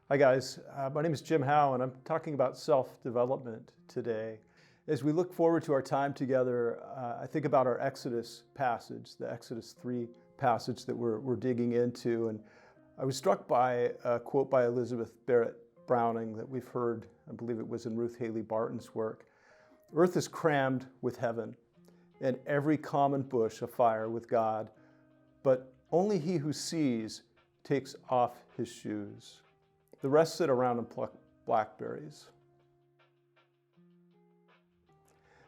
Hi guys, my name is Jim Howe and I'm talking about self-development today. As we look forward to our time together, I think about our Exodus passage, the Exodus 3 passage that we're digging into, and I was struck by a quote by Elizabeth Barrett Browning that we've heard, I believe it was in Ruth Haley Barton's work. Earth is crammed with heaven, and every common bush afire with God, but only he who sees takes off his shoes. The rest sit around and pluck blackberries.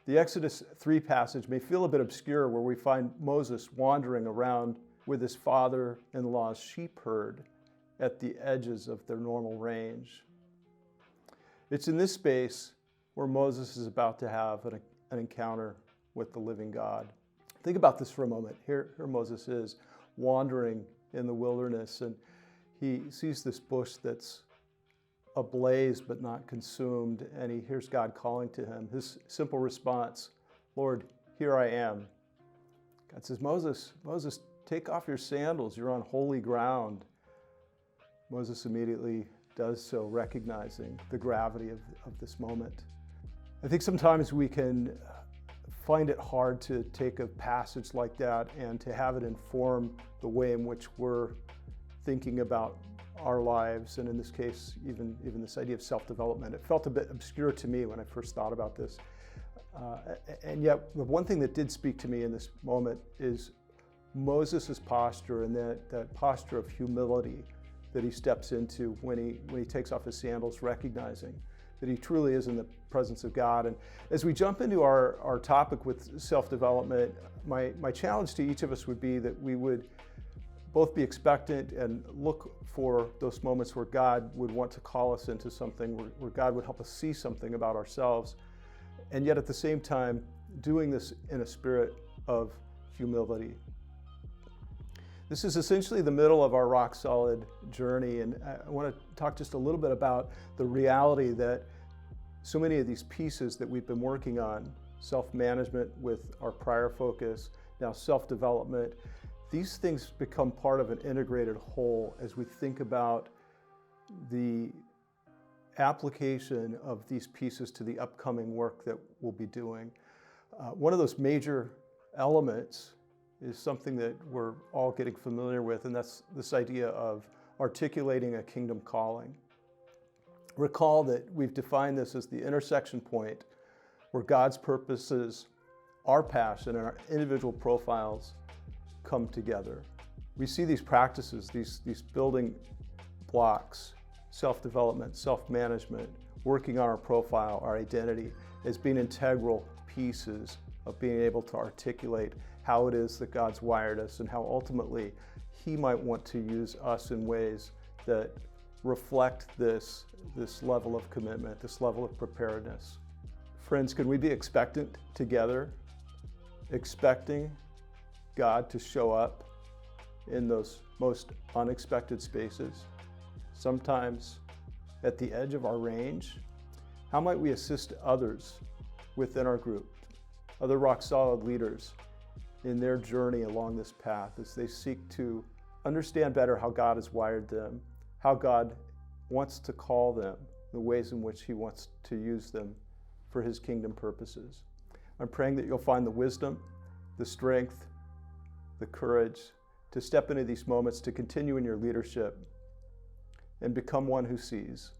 The Exodus 3 passage may feel a bit obscure, where we find Moses wandering around with his father-in-law's sheep herd at the edges of their normal range. It's in this space where Moses is about to have an encounter with the living God. Think about this for a moment. Here Moses is wandering in the wilderness, and he sees this bush that's ablaze but not consumed, and he hears God calling to him. His simple response, "Lord, here I am." God says, Moses, take off your sandals. You're on holy ground." Moses immediately does so, recognizing the gravity of this moment. I think sometimes we can find it hard to take a passage like that and to have it inform the way in which we're thinking about our lives, and in this case, even this idea of self-development. It felt a bit obscure to me when I first thought about this. And yet, the one thing that did speak to me in this moment is Moses' posture, and that posture of humility that he steps into when he takes off his sandals, recognizing that he truly is in the presence of God. And as we jump into our topic with self-development, my challenge to each of us would be that we would both be expectant and look for those moments where God would want to call us into something, where God would help us see something about ourselves, and yet at the same time doing this in a spirit of humility. This is essentially the middle of our rock solid journey, and I want to talk just a little bit about the reality that so many of these pieces that we've been working on, self-management with our prior focus, now self-development, these things become part of an integrated whole as we think about the application of these pieces to the upcoming work that we'll be doing. One of those major elements is something that we're all getting familiar with, and that's this idea of articulating a kingdom calling. Recall that we've defined this as the intersection point where God's purposes, our passion, and our individual profiles come together. We see these practices, these building blocks, self-development, self-management, working on our profile, our identity, as being integral pieces of being able to articulate how it is that God's wired us and how ultimately He might want to use us in ways that reflect this level of commitment, this level of preparedness. Friends, can we be expectant together, expecting God to show up in those most unexpected spaces, sometimes at the edge of our range? How might we assist others within our group, other rock solid leaders, in their journey along this path as they seek to understand better how God has wired them, how God wants to call them, the ways in which He wants to use them for His kingdom purposes? I'm praying that you'll find the wisdom, the strength, the courage to step into these moments, to continue in your leadership and become one who sees.